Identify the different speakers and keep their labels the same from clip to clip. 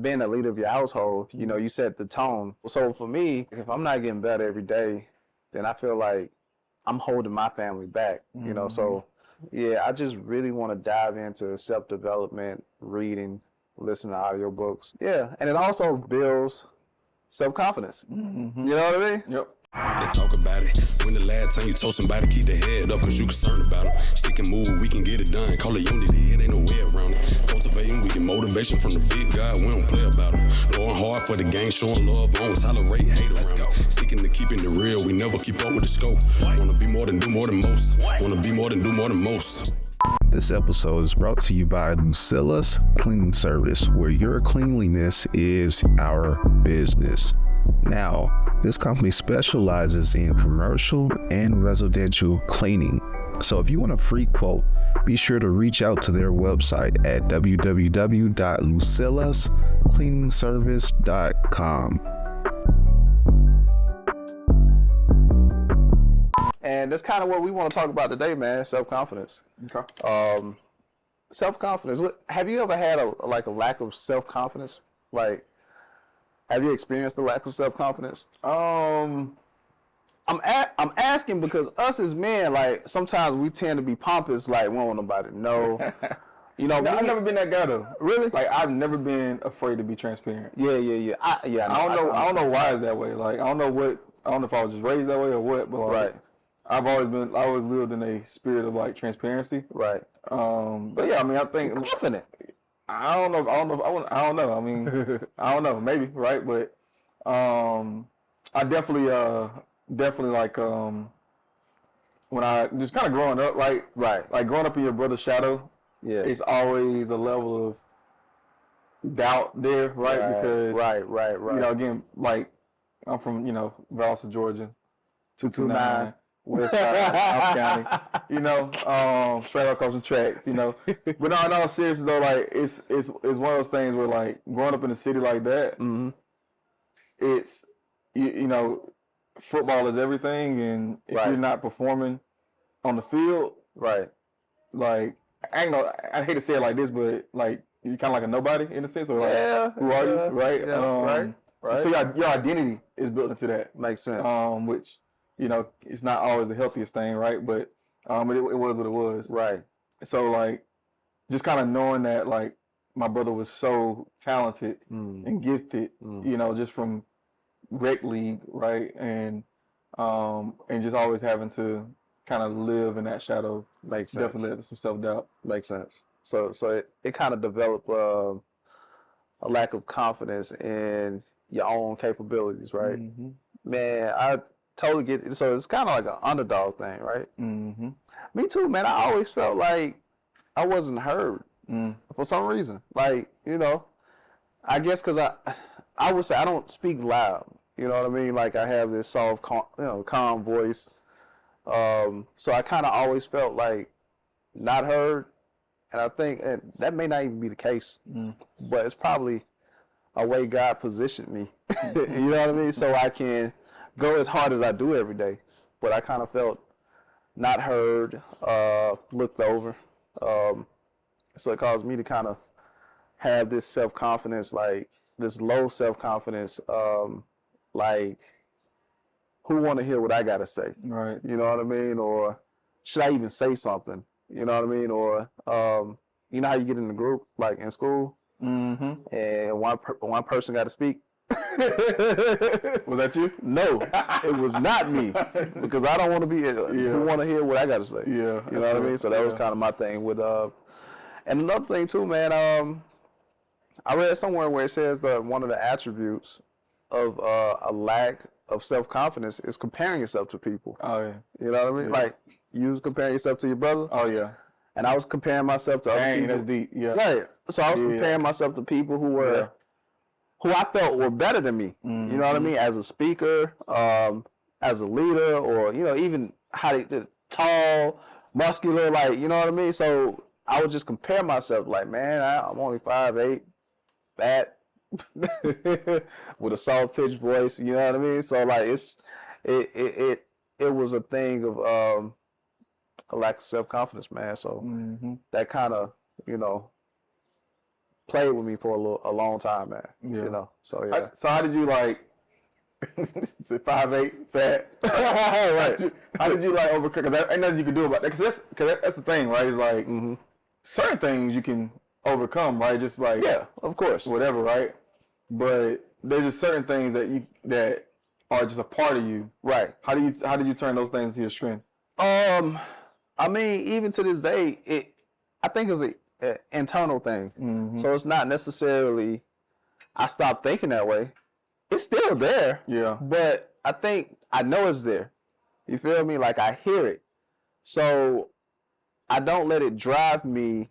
Speaker 1: being a leader of your household, you know, you set the tone. So for me, if I'm not getting better every day, then I feel like I'm holding my family back, you know. So yeah, I just really want to dive into self-development, reading, listening to audiobooks. Yeah, and it also builds self-confidence. You know what I mean?
Speaker 2: Yep.
Speaker 3: Let's talk about it. When the last time you told somebody keep their head up cause you concerned about them? Stick and move, we can get it done. Call it unity, it ain't no way around it. Cultivating, we get motivation from the big guy, we don't play about them. Going hard for the game, showing love, always tolerate hate around it. Sticking to keeping it real, we never keep up with the scope. Wanna be more than do more than most. Wanna be more than do more than most.
Speaker 4: This episode is brought to you by Lucilla's Cleaning Service, where your cleanliness is our business. Now, this company specializes in commercial and residential cleaning. So if you want a free quote, be sure to reach out to their website at www.lucillascleaningservice.com.
Speaker 1: And that's kind of what we want to talk about today, man. Self-confidence.
Speaker 2: Okay.
Speaker 1: Self-confidence. Have you ever had a lack of self-confidence? Like, have you experienced the lack of self-confidence? I'm asking because us as men, like, sometimes we tend to be pompous, like, we don't want nobody to know. You know,
Speaker 2: I've never been that guy though.
Speaker 1: Really?
Speaker 2: Like, I've never been afraid to be transparent.
Speaker 1: Yeah.
Speaker 2: I don't know why it's that way. Like, I don't know if I was just raised that way or what, but like,
Speaker 1: Right.
Speaker 2: I always lived in a spirit of like transparency.
Speaker 1: Right.
Speaker 2: But yeah, I mean, I think
Speaker 1: Confident.
Speaker 2: I don't know. I don't know. I mean, I don't know. Maybe, right? But I definitely like when I just kind of growing up, right? Like growing up in your brother's shadow.
Speaker 1: Yeah.
Speaker 2: It's always a level of doubt there, right? Because
Speaker 1: right.
Speaker 2: You know, again, like I'm from Valsa, Georgia, 229. West Side, South County, you know, straight across the tracks, you know. But no, seriously though, like it's one of those things where like growing up in a city like that, it's you know, football is everything, and if you're not performing on the field,
Speaker 1: right,
Speaker 2: like I hate to say it like this, but like you're kind of like a nobody in a sense, or like who are you, right?
Speaker 1: Yeah, right.
Speaker 2: So your identity is built into that.
Speaker 1: Makes sense.
Speaker 2: Which, you know, it's not always the healthiest thing, right? But it was what it was.
Speaker 1: Right.
Speaker 2: So, like, just kind of knowing that, like, my brother was so talented and gifted, you know, just from rec league, right? And just always having to kind of live in that shadow.
Speaker 1: Makes sense.
Speaker 2: Definitely led to some self-doubt.
Speaker 1: Makes sense. So it kind of developed a lack of confidence in your own capabilities, right? Man, I totally get it. So it's kind of like an underdog thing, right? Me too, man. I always felt like I wasn't heard for some reason. Like, you know, I guess because I would say I don't speak loud. You know what I mean? Like I have this soft, calm voice. So I kind of always felt like not heard. And I think that may not even be the case, but it's probably a way God positioned me. You know what I mean? So I can go as hard as I do every day, but I kind of felt not heard, looked over. So it caused me to kind of have this self-confidence, like this low self-confidence, like who want to hear what I got to say?
Speaker 2: Right.
Speaker 1: You know what I mean? Or should I even say something? You know what I mean? Or, you know how you get in the group, like in school, and one person got to speak.
Speaker 2: Was that you?
Speaker 1: No, it was not me, because I don't want to be who want to hear what I got to say.
Speaker 2: Yeah,
Speaker 1: you know what I mean. So that was kind of my thing with and another thing too, man. I read somewhere where it says that one of the attributes of a lack of self-confidence is comparing yourself to people.
Speaker 2: Oh yeah.
Speaker 1: You know what I mean?
Speaker 2: Yeah.
Speaker 1: Like you was comparing yourself to your brother.
Speaker 2: Oh yeah.
Speaker 1: And I was comparing myself to other people.
Speaker 2: That's deep. Yeah.
Speaker 1: Right. So I was comparing myself to people who were. Who I felt were better than me, you know what I mean, as a speaker, as a leader, or, you know, even how they tall, muscular, like, you know what I mean? So I would just compare myself, like, man, I'm only 5'8", fat, with a soft pitch voice, you know what I mean? So like it was a thing of a lack of self-confidence, man. So that kind of, you know, played with me for a long time, man.
Speaker 2: Yeah.
Speaker 1: You know, so yeah.
Speaker 2: So how did you like? 5'8", fat. Right. How did you like overcome? Cause ain't nothing you can do about that. Cause that's the thing, right? It's like certain things you can overcome, right? Just like
Speaker 1: Yeah, of course.
Speaker 2: whatever, right? But there's just certain things that are just a part of you.
Speaker 1: Right.
Speaker 2: How did you turn those things into your strength?
Speaker 1: I mean, even to this day, I think it's an internal thing. So it's not necessarily I stopped thinking that way. It's still there.
Speaker 2: Yeah.
Speaker 1: But I think I know it's there. You feel me? Like I hear it. So I don't let it drive me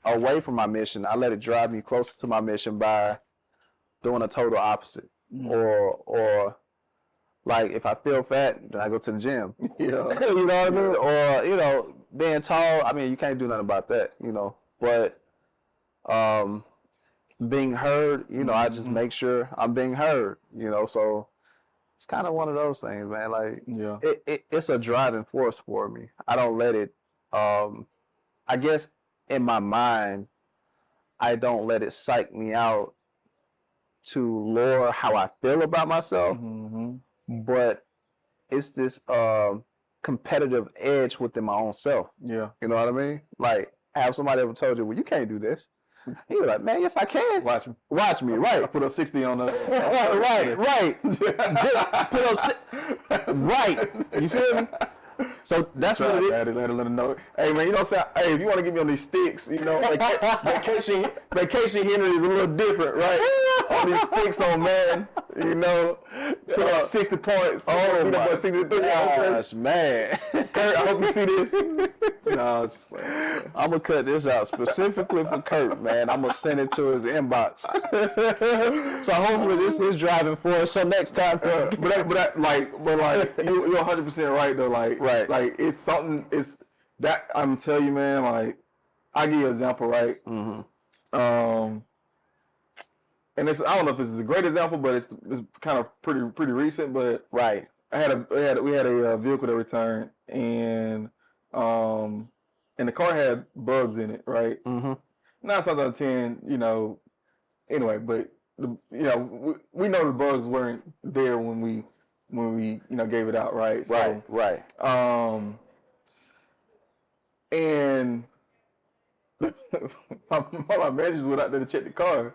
Speaker 1: away from my mission. I let it drive me closer to my mission by doing a total opposite. Or like if I feel fat, then I go to the gym.
Speaker 2: Yeah.
Speaker 1: You know what I mean? Or, you know, being tall, I mean, you can't do nothing about that, you know. But being heard, you know, I just make sure I'm being heard, you know. So it's kind of one of those things, man. Like,
Speaker 2: Yeah.
Speaker 1: It's a driving force for me. I don't let it, I guess in my mind, I don't let it psych me out to lower how I feel about myself. But it's this competitive edge within my own self.
Speaker 2: Yeah.
Speaker 1: You know what I mean? Like, have somebody ever told you, well, you can't do this. You be like, man, yes, I can.
Speaker 2: Watch me.
Speaker 1: Watch me, right.
Speaker 2: I put up 60 on the
Speaker 1: right. Put up, right. You feel me? So that's what it is.
Speaker 2: Let them know. Hey man, you know what I'm saying? Hey, if you want to get me on these sticks, you know, vacation Henry is a little different, right? On these sticks on man, you know, put up 60 points.
Speaker 1: Oh my
Speaker 2: 63.
Speaker 1: gosh, man.
Speaker 2: Kurt, I hope you see this. No, just like,
Speaker 1: I'm gonna cut this out specifically for Kurt, man. I'm gonna send it to his inbox. So hopefully this is driving force. So next time,
Speaker 2: but you're 100% right though.
Speaker 1: Right.
Speaker 2: Like it's something. It's that I'm telling you, man. Like I give you an example, right? And it's I don't know if this is a great example, but it's kind of pretty recent. But
Speaker 1: right.
Speaker 2: we had a vehicle that returned, and the car had bugs in it, right? 9 times out of 10, you know. Anyway, but we know the bugs weren't there when we you know gave it out, right? So,
Speaker 1: right.
Speaker 2: And my managers went out there to check the car.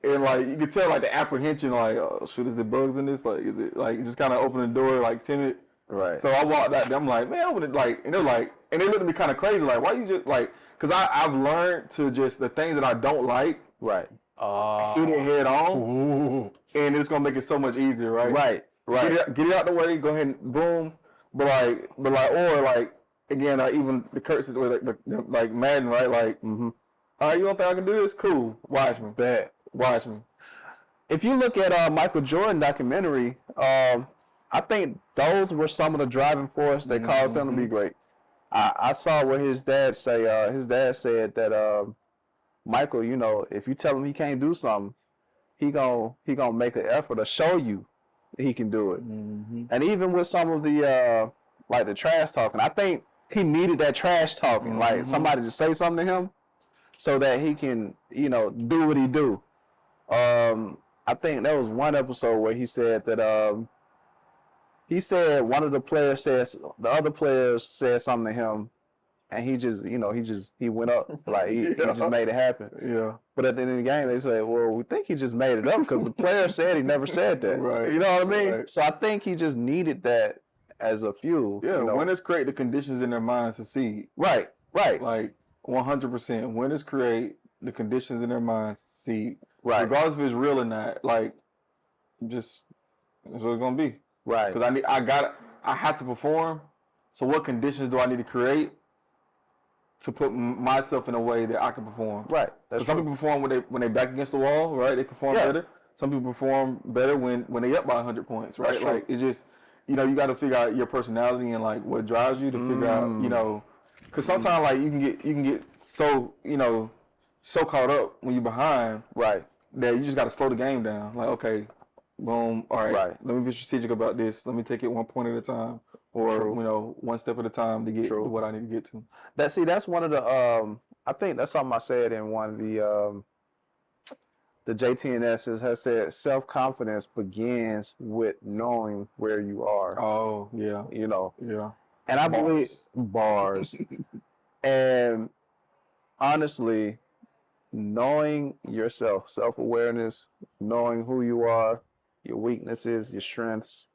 Speaker 2: And like you could tell like the apprehension, like, oh shoot, is there bugs in this? Like, is it like just kind of open the door like timid?
Speaker 1: Right.
Speaker 2: So I walked out there, I'm like, man, open it, like, and they're like, and they looked at me kind of crazy, like, why you just like, cause I've learned to just the things that I don't like,
Speaker 1: right,
Speaker 2: shoot it head on, and it's gonna make it so much easier, right? Right. Get it out the way, go ahead and boom, but like again, even the curses with like Madden, right? Like, all right, you don't think I can do this? Cool, watch me,
Speaker 1: bad,
Speaker 2: watch me.
Speaker 1: If you look at Michael Jordan documentary, I think those were some of the driving force that caused him to be great. I saw what his dad say. His dad said that Michael, you know, if you tell him he can't do something, he gonna make an effort to show you that he can do it. And even with some of the like the trash talking, I think he needed that trash talking, like somebody to say something to him, so that he can, you know, do what he do. I think there was one episode where he said that he said one of the players the other players said something to him, and he just, you know, he went up, like he just made it happen.
Speaker 2: Yeah.
Speaker 1: But at the end of the game, they said, well, we think he just made it up because the player said he never said that.
Speaker 2: Right.
Speaker 1: You know what I mean?
Speaker 2: Right.
Speaker 1: So I think he just needed that as a fuel.
Speaker 2: Yeah.
Speaker 1: You know?
Speaker 2: Winners create the conditions in their minds to succeed.
Speaker 1: Right.
Speaker 2: Like 100%. Winners create the conditions in their minds to succeed.
Speaker 1: Right.
Speaker 2: Regardless if it's real or not. Like, just that's what it's gonna be.
Speaker 1: Right.
Speaker 2: Because I have to perform. So what conditions do I need to create to put myself in a way that I can perform?
Speaker 1: Right. That's
Speaker 2: some people perform when they back against the wall, right? They perform better. Some people perform better when they up by 100 points, right? Like it's just, you know, you got to figure out your personality and like what drives you to figure out, you know, because sometimes like you can get so, you know, so caught up when you're behind,
Speaker 1: right,
Speaker 2: that you just got to slow the game down. Like, okay, boom, all right, let me be strategic about this. Let me take it 1 point at a time, or you know, one step at a time to get to what I need to get to.
Speaker 1: That's one of the I think that's something I said in one of the JTNSs has said self-confidence begins with knowing where you are.
Speaker 2: Oh, yeah.
Speaker 1: You know.
Speaker 2: Yeah.
Speaker 1: And I believe bars. And honestly, knowing yourself, self-awareness, knowing who you are, your weaknesses, your strengths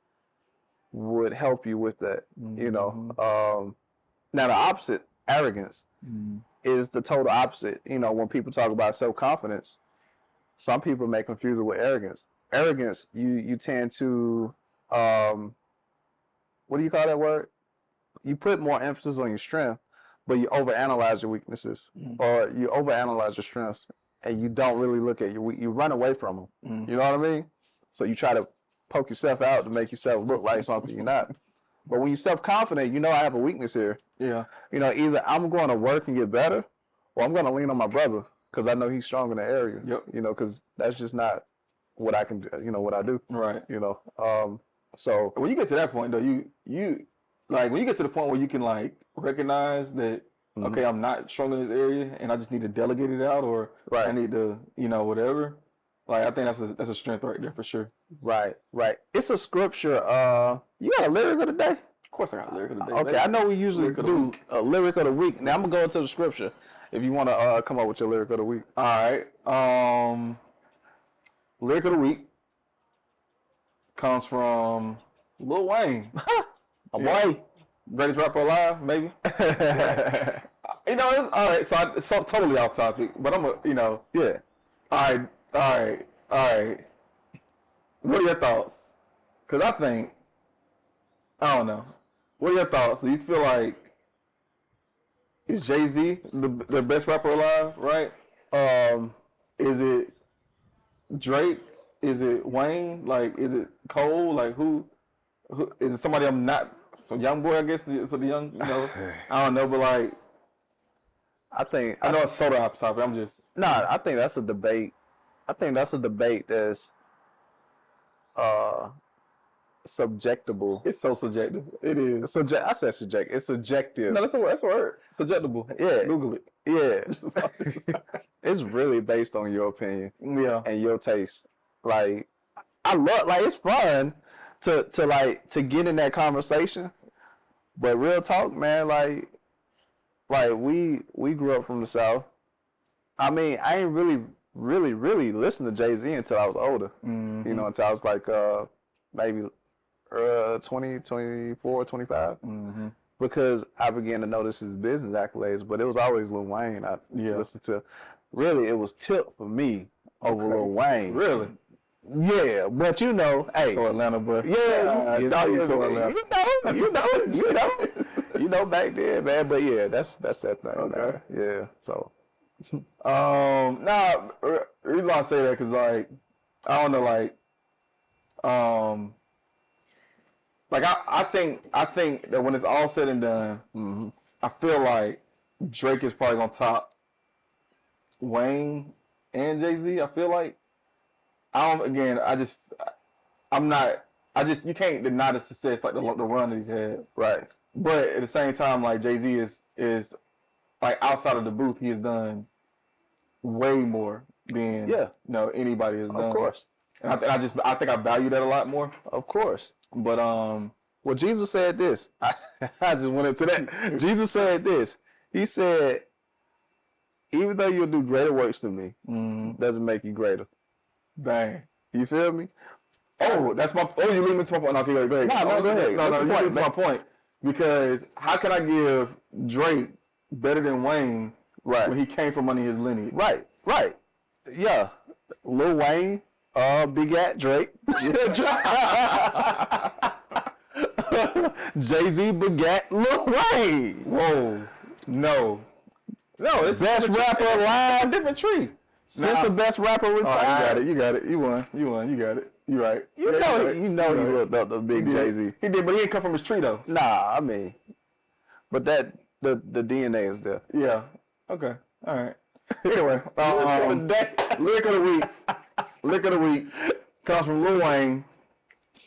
Speaker 1: would help you with that. You know. Now the opposite, arrogance, is the total opposite. You know, when people talk about self-confidence, some people may confuse it with arrogance. Arrogance, you tend to, what do you call that word? You put more emphasis on your strength, but you overanalyze your weaknesses, or you overanalyze your strengths, and you don't really look at you run away from them. You know what I mean? So you try to poke yourself out to make yourself look like something you're not. But when you're self-confident, you know I have a weakness here. Yeah. You know, either I'm going to work and get better, or I'm going to lean on my brother because I know he's strong in the area. Yep. You know, because that's just not what I can do. You know what I do. Right. You know. So
Speaker 2: when you get to that point, though, you like when you get to the point where you can like recognize that okay, I'm not strong in this area, and I just need to delegate it out, or I need to, you know, whatever. Like I think that's a strength right there for sure.
Speaker 1: Right, right. It's a scripture. You got a lyric of the day?
Speaker 2: Of course I got a lyric of the day.
Speaker 1: Okay, I know we usually do a lyric of the week. Now I'm gonna go into the scripture. If you want to come up with your lyric of the week.
Speaker 2: All right. Lyric of the week comes from Lil Wayne.
Speaker 1: A boy.
Speaker 2: Greatest rapper alive, maybe. You know, it's all right. So it's totally off topic, but I'm yeah. All right. What are your thoughts? Because I don't know. What are your thoughts? Do you feel like is Jay-Z the best rapper alive, right? Is it Drake? Is it Wayne? Like, is it Cole? Like, who is it? Somebody I'm not, a young boy, I guess. So the young, you know, I don't know, but like, I know it's sort of off topic. I'm just
Speaker 1: I think that's a debate. I think that's a debate that's subjectable.
Speaker 2: It's so subjective. It is.
Speaker 1: I said subjective. It's subjective.
Speaker 2: No, that's a word. Subjectable.
Speaker 1: Yeah.
Speaker 2: Google it.
Speaker 1: Yeah. It's really based on your opinion.
Speaker 2: Yeah.
Speaker 1: And your taste. Like, I love, like, it's fun to get in that conversation. But real talk, man, like we grew up from the South. I mean, I ain't really listened to Jay-Z until I was older. You know, until I was like maybe 20, 24, 25. Because I began to notice his business accolades, but it was always Lil Wayne I listened to. Really, it was Tip for me over Lil Wayne.
Speaker 2: Really?
Speaker 1: Yeah, but you know, hey.
Speaker 2: So Atlanta, but
Speaker 1: yeah, you know, back then, man. But yeah, that's that thing. Okay. Man. Yeah. So.
Speaker 2: The reason why I say that, cause like, I don't know, like I think that when it's all said and done, I feel like Drake is probably gonna top Wayne and Jay-Z. I feel like you can't deny the success, like the run that he's had.
Speaker 1: Right.
Speaker 2: But at the same time, like Jay-Z is like outside of the booth, he has done way more than anybody has done.
Speaker 1: Of course.
Speaker 2: And I think I value that a lot more.
Speaker 1: Of course.
Speaker 2: But
Speaker 1: well, Jesus said this. I just went into that. Jesus said this. He said, even though you'll do greater works than me, doesn't make you greater.
Speaker 2: Bang.
Speaker 1: You feel me?
Speaker 2: Oh, that's my. Oh, you leave me to my point. Okay, go ahead.
Speaker 1: No, go ahead.
Speaker 2: No, you leave me to my point. Because how can I give Drake better than Wayne when he came from under his lineage?
Speaker 1: Right. Yeah. Lil Wayne begat Drake. Jay-Z begat Lil Wayne.
Speaker 2: Whoa. No,
Speaker 1: it's best rapper alive.
Speaker 2: Different tree.
Speaker 1: Since the best rapper retired.
Speaker 2: You got it. You won. You got it. You right.
Speaker 1: You know he looked up the big Jay-Z.
Speaker 2: He did, but he didn't come from his tree though.
Speaker 1: Nah, I mean, but that the DNA is there.
Speaker 2: Yeah. Okay. All right. Anyway, lyric of the week comes from Lil Wayne,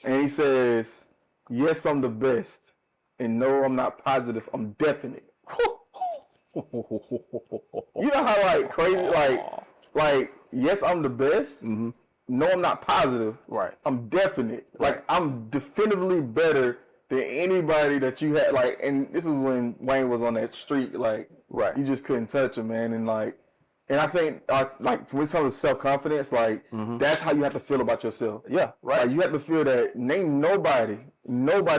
Speaker 2: and he says, "Yes, I'm the best, and no, I'm not positive. I'm definite." You know how like crazy, like yes, I'm the best.
Speaker 1: Mm-hmm.
Speaker 2: No, I'm not positive.
Speaker 1: Right.
Speaker 2: I'm definite.
Speaker 1: Right.
Speaker 2: Like I'm definitively better than anybody that you had. Like, and this is when Wayne was on that streak. Like,
Speaker 1: Right.
Speaker 2: you just couldn't touch him, man. And like, and I think like when it comes to self-confidence, like that's how you have to feel about yourself.
Speaker 1: Yeah, right.
Speaker 2: Like, you have to feel that nobody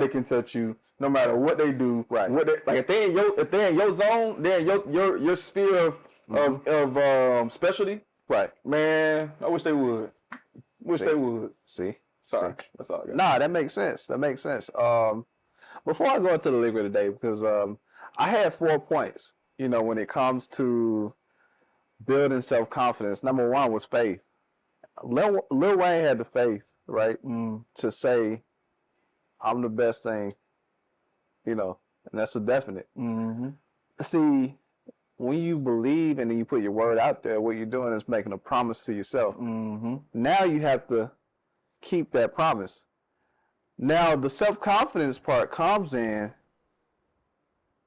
Speaker 2: can touch you, no matter what they do.
Speaker 1: Right.
Speaker 2: What they, like if they're in your zone, they're in your sphere of specialty.
Speaker 1: Right.
Speaker 2: Man, I wish they would. They would.
Speaker 1: See?
Speaker 2: Sorry. That's all I got.
Speaker 1: Nah, that makes sense. Before I go into the liquor today, because I had 4 points, when it comes to building self-confidence. Number 1 was faith. Lil Wayne had the faith, right, to say, I'm the best thing, and that's a definite.
Speaker 2: Mm-hmm.
Speaker 1: See, when you believe and then you put your word out there, what you're doing is making a promise to yourself.
Speaker 2: Mm-hmm.
Speaker 1: Now you have to keep that promise. Now the self-confidence part comes in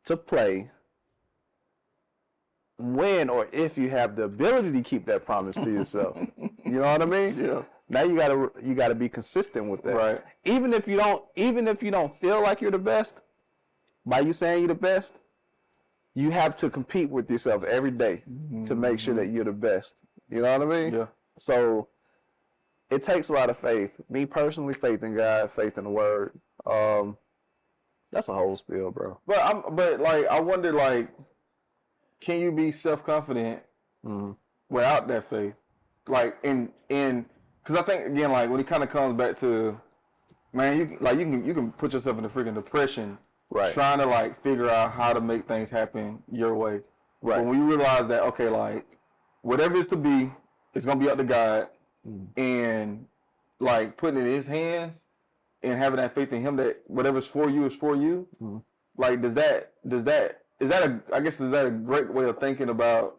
Speaker 1: to play when or if you have the ability to keep that promise to yourself. You know what I mean?
Speaker 2: Yeah.
Speaker 1: Now you gotta be consistent with that.
Speaker 2: Right.
Speaker 1: Even if you don't feel like you're the best, by you saying you're the best, you have to compete with yourself every day to make sure that you're the best. You know what I mean?
Speaker 2: Yeah.
Speaker 1: So it takes a lot of faith. Me personally, faith in God, faith in the Word. That's a whole spiel, bro.
Speaker 2: But I wonder, like, can you be self-confident without that faith? Like, because I think again, like when it kind of comes back to, man, you can put yourself in a freaking depression.
Speaker 1: Right.
Speaker 2: Trying to like figure out how to make things happen your way.
Speaker 1: Right.
Speaker 2: But when you realize that, okay, like whatever it's to be, it's gonna be up to God, and like putting it in His hands and having that faith in Him that whatever's for you is for you. Like, is that a great way of thinking about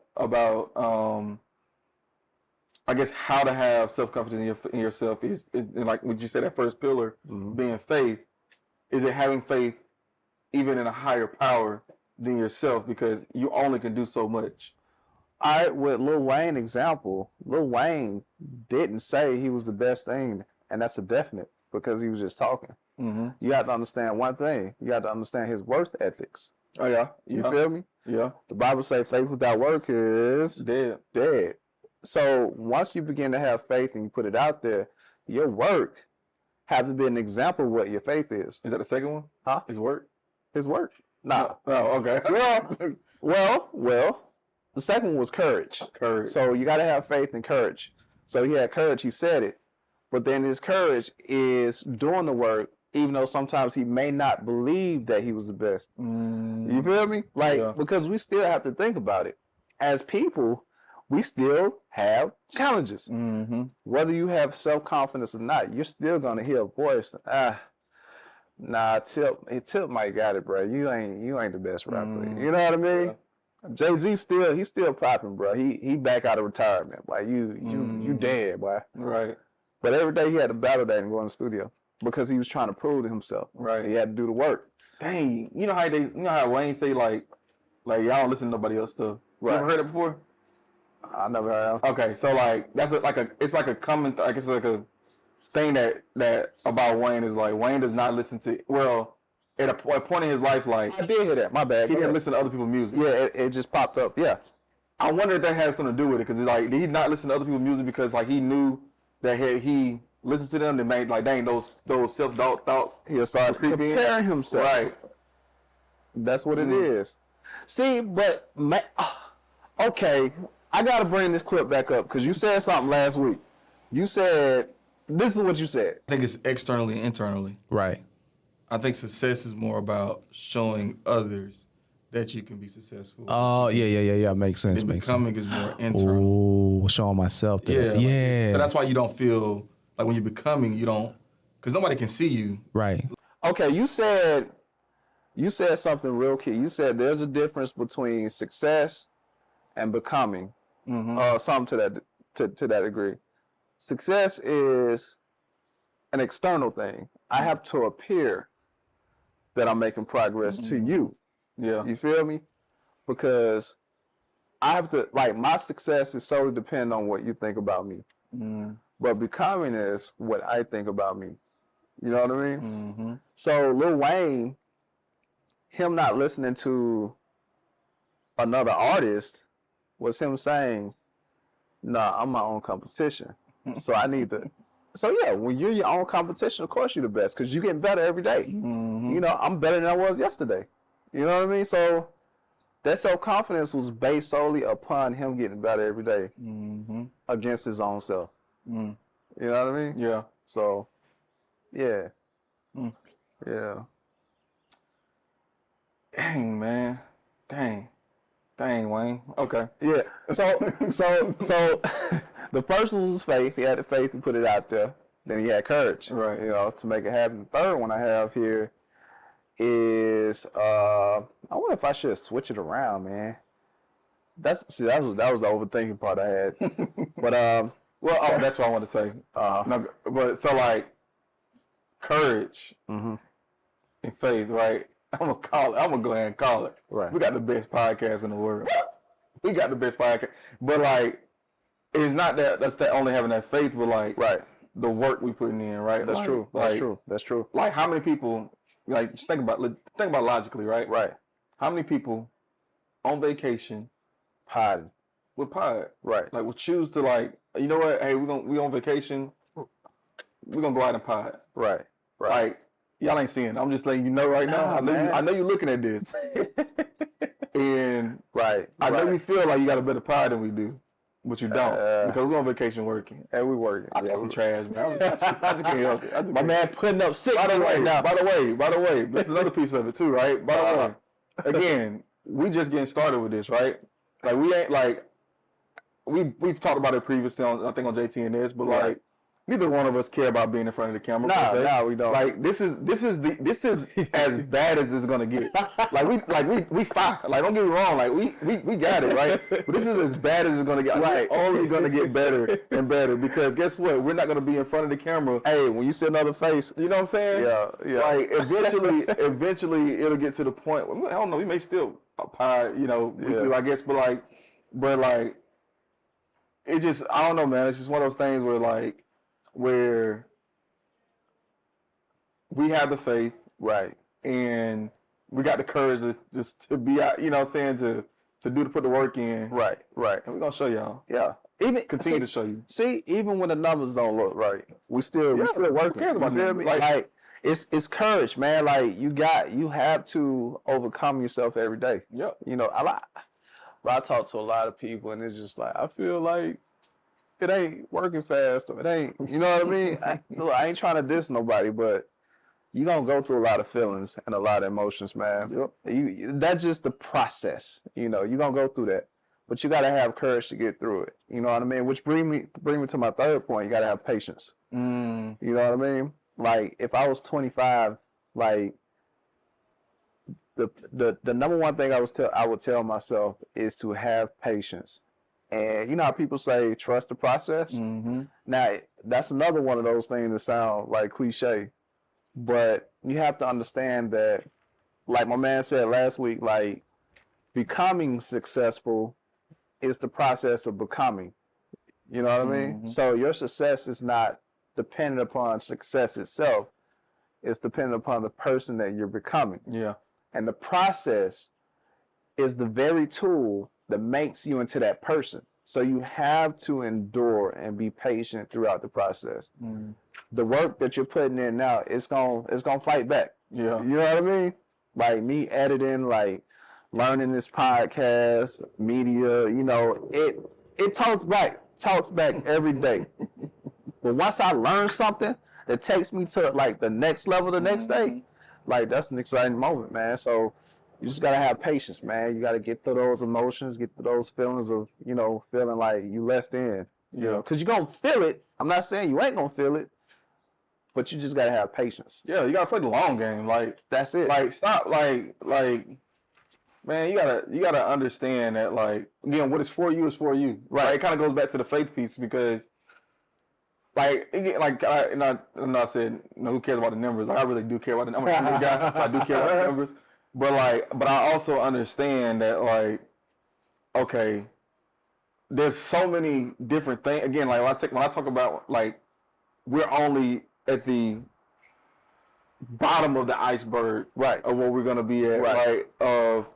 Speaker 2: I guess how to have self-confidence in yourself is like what you said, that first pillar being faith. Is it having faith even in a higher power than yourself, because you only can do so much?
Speaker 1: With Lil Wayne example, Lil Wayne didn't say he was the best thing, and that's a definite, because he was just talking. You have to understand one thing. You have to understand his work ethics.
Speaker 2: Oh yeah.
Speaker 1: You feel me?
Speaker 2: Yeah.
Speaker 1: The Bible says faith without work is dead. So once you begin to have faith and you put it out there, your work have to be an example of what your faith is.
Speaker 2: Is that the second one?
Speaker 1: Huh?
Speaker 2: His work?
Speaker 1: His work. Nah.
Speaker 2: Oh, okay.
Speaker 1: Well, the second one was courage.
Speaker 2: Courage.
Speaker 1: So you got to have faith and courage. So he had courage, he said it. But then his courage is doing the work, even though sometimes he may not believe that he was the best. You feel me? Like, because we still have to think about it. As people, we still have challenges. Whether you have self-confidence or not, you're still going to hear a voice. Tip might got it, bro. You ain't the best rapper. You know what I mean? Yeah. Jay-Z still popping, bro. He back out of retirement. Like you dead, boy.
Speaker 2: Right.
Speaker 1: But every day he had to battle that and go in the studio because he was trying to prove to himself.
Speaker 2: Right.
Speaker 1: He had to do the work.
Speaker 2: Dang. You know how Wayne say like y'all don't listen to nobody else stuff.
Speaker 1: Right.
Speaker 2: You ever heard it before?
Speaker 1: I never heard of.
Speaker 2: Okay, so like it's like a common it's like a thing that about Wayne is like Wayne does not listen to at a point in his life, like
Speaker 1: I did hear that. My bad.
Speaker 2: He didn't listen to other people's music.
Speaker 1: Yeah, it just popped up. Yeah.
Speaker 2: I wonder if that has something to do with it, because like did he not listen to other people's music because like he knew that he listened to them that made like dang those self-doubt thoughts
Speaker 1: he'll start comparing himself.
Speaker 2: Right.
Speaker 1: That's what it is. See, but okay, I gotta bring this clip back up because you said something last week. You said this is what you said.
Speaker 5: I think it's externally and internally.
Speaker 1: Right.
Speaker 5: I think success is more about showing others that you can be successful.
Speaker 6: Oh, yeah. Makes sense.
Speaker 5: And
Speaker 6: Makes
Speaker 5: becoming
Speaker 6: sense.
Speaker 5: is more internal.
Speaker 6: Oh, showing myself that.
Speaker 5: Yeah.
Speaker 6: Yeah.
Speaker 5: So that's why you don't feel like when you're becoming, you don't, because nobody can see you.
Speaker 6: Right.
Speaker 1: Okay, you said something real key. You said there's a difference between success and becoming. Something to that degree. Success is an external thing. I have to appear that I'm making progress to you.
Speaker 2: Yeah.
Speaker 1: You feel me? because I have to, like, my success is solely dependent on what you think about me. But becoming is what I think about me. You know what I mean? So Lil Wayne, him not listening to another artist was him saying, nah, I'm my own competition. So I need to. So yeah, when you're your own competition, of course you're the best because you're getting better every day. You know, I'm better than I was yesterday. You know what I mean? So that self-confidence was based solely upon him getting better every day against his own self. You know what I mean?
Speaker 2: Yeah.
Speaker 1: So, yeah. Yeah.
Speaker 2: Dang, man. Dang, Wayne. Okay.
Speaker 1: Yeah. So the first one was faith. He had the faith to put it out there. Then he had courage,
Speaker 2: Right.
Speaker 1: You know, to make it happen. The third one I have here is I wonder if I should switch it around, man. That was the overthinking part I had. But
Speaker 2: that's what I want to say. No, but so like courage and faith, right? I'm gonna go ahead and call it.
Speaker 1: Right.
Speaker 2: We got the best podcast in the world. We got the best podcast. But like, it's not that's that only having that faith, but like the work we putting in, right?
Speaker 1: That's
Speaker 2: like,
Speaker 1: true. That's true. That's true.
Speaker 2: Like how many people, like just think about logically, right?
Speaker 1: Right.
Speaker 2: How many people on vacation
Speaker 1: Pod.
Speaker 2: with pod?
Speaker 1: Right.
Speaker 2: Like will choose to like, you know what, hey, we on vacation, we're gonna go out and pod.
Speaker 1: Right. Right.
Speaker 2: Like, y'all ain't seeing it. I'm just letting you know right now. I know you're looking at this. And I know you feel like you got a better pod than we do, but you don't. Because we're on vacation working.
Speaker 1: And we working.
Speaker 2: I talk some trash, man. I just can't help it.
Speaker 1: My man putting up 6
Speaker 2: By the
Speaker 1: right now.
Speaker 2: way, that's another piece of it too, right? By the way, again, we just getting started with this, right? Like we ain't like we've talked about it previously on I think on JT and this, but like neither one of us care about being in front of the camera.
Speaker 1: No, we don't.
Speaker 2: Like this is as bad as it's gonna get. we fine. Like don't get me wrong. Like we got it right. But this is as bad as it's gonna get. Right. It's only gonna get better and better because guess what? We're not gonna be in front of the camera.
Speaker 1: Hey, when you see another face,
Speaker 2: you know what I'm saying?
Speaker 1: Yeah.
Speaker 2: Like eventually it'll get to the point. I don't know. We may still pie, weekly, I guess, but like it just I don't know, man. It's just one of those things where we have the faith,
Speaker 1: right,
Speaker 2: and we got the courage to be out, you know what I'm saying, to put the work in.
Speaker 1: Right.
Speaker 2: And we're gonna show y'all.
Speaker 1: Yeah.
Speaker 2: Continue to show you.
Speaker 1: See, even when the numbers don't look right, we still working.
Speaker 2: Who cares about them?
Speaker 1: Like it's courage, man. Like you have to overcome yourself every day.
Speaker 2: Yep.
Speaker 1: You know, I talk to a lot of people and it's just like I feel like it ain't working fast or it ain't, you know what I mean? I ain't trying to diss nobody, but you're going to go through a lot of feelings and a lot of emotions, man. Yep. That's just the process. You know, you're going to go through that. But you got to have courage to get through it. You know what I mean? Which bring me to my third point. You got to have patience. You know what I mean? Like, if I was 25, like, the number one thing I would tell myself is to have patience. And you know how people say trust the process? Now, that's another one of those things that sound like cliche. But you have to understand that, like my man said last week, like becoming successful is the process of becoming. You know what I mean? So your success is not dependent upon success itself. It's dependent upon the person that you're becoming.
Speaker 2: Yeah. And
Speaker 1: the process is the very tool that makes you into that person. So you have to endure and be patient throughout the process. The work that you're putting in now, it's gonna fight back.
Speaker 2: Yeah.
Speaker 1: You know what I mean? Like me editing, like learning this podcast, media, you know, it talks back every day. But once I learn something that takes me to like the next level the next day, like that's an exciting moment, man. So you just gotta have patience, man. You gotta get through those emotions, get through those feelings of, you know, feeling like you less than, you know, because you're gonna feel it. I'm not saying you ain't gonna feel it, but you just gotta have patience.
Speaker 2: Yeah, you gotta play the long game. Like
Speaker 1: that's it.
Speaker 2: Like stop. Like man, you gotta understand that. Like again, what is for you is for you. Right. Like, it kind of goes back to the faith piece because. Like, I said, who cares about the numbers? Like, I really do care about the numbers. I'm a guy, so I do care about the numbers. But I also understand that like, okay, there's so many different things. Again, like when I talk about like we're only at the bottom of the iceberg,
Speaker 1: Right.
Speaker 2: of where we're gonna be at,
Speaker 1: Right.
Speaker 2: right? Of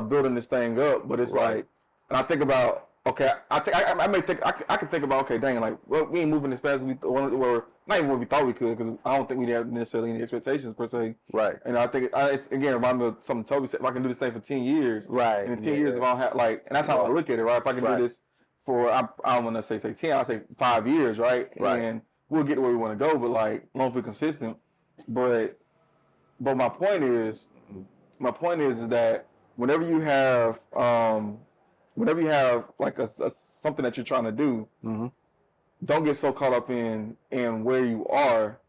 Speaker 2: building this thing up. But it's
Speaker 1: Right.
Speaker 2: like, and I think about, okay, I may think I can think about, okay, dang, like, well, we ain't moving as fast as we or not even what we thought we could, because I don't think we have necessarily any expectations per se.
Speaker 1: Right.
Speaker 2: And I think it's again remind me of something Toby said. If I can do this thing for 10 years,
Speaker 1: Right.
Speaker 2: and in 10 years if I don't have like, and that's how I look at it, right? If I can do this for I don't want to say 10, I'll say 5 years, right?
Speaker 1: Right.
Speaker 2: And we'll get to where we want to go, but like, long as we're consistent. But my point is that whenever you have like a something that you're trying to do, don't get so caught up in where you are.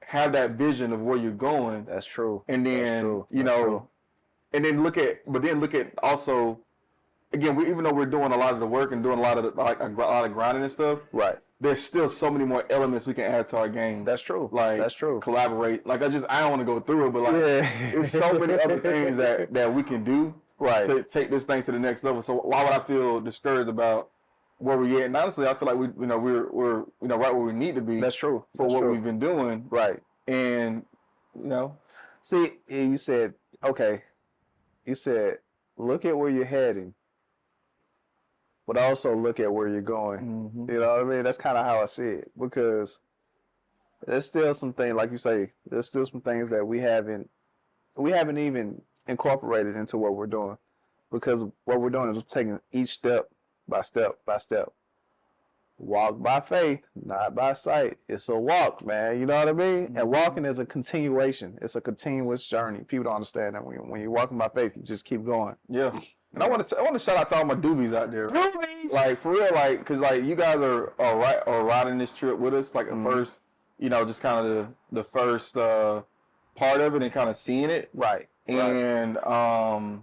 Speaker 2: Have that vision of where you're going.
Speaker 1: That's true.
Speaker 2: And then and then look at also, again, even though we're doing a lot of the work and doing a lot of grinding and stuff,
Speaker 1: right?
Speaker 2: There's still so many more elements we can add to our game.
Speaker 1: That's true.
Speaker 2: Like,
Speaker 1: that's true.
Speaker 2: Collaborate. Like, I don't want to go through it, but like, there's so many other things that we can do,
Speaker 1: right,
Speaker 2: to take this thing to the next level. So why would I feel discouraged about where we're at? And honestly, I feel like we're right where we need to be.
Speaker 1: That's true.
Speaker 2: For
Speaker 1: that's
Speaker 2: what
Speaker 1: true.
Speaker 2: we've been doing.
Speaker 1: Right.
Speaker 2: And
Speaker 1: see, you said, okay, you said, look at where you're heading, but also look at where you're going. You know what I mean? That's kind of how I see it, because there's still some things, like you say, there's still some things that we haven't even incorporated into what we're doing, because what we're doing is taking each step by step by step. Walk by faith, not by sight. It's a walk, man. You know what I mean? And walking is a continuation. It's a continuous journey. People don't understand that when you're walking by faith, you just keep going.
Speaker 2: Yeah. And I want to shout out to all my doobies out there.
Speaker 1: Doobies!
Speaker 2: Like, for real, like, because like you guys are riding this trip with us, like the first, just kind of the first part of it, and kind of seeing it.
Speaker 1: Right.
Speaker 2: And I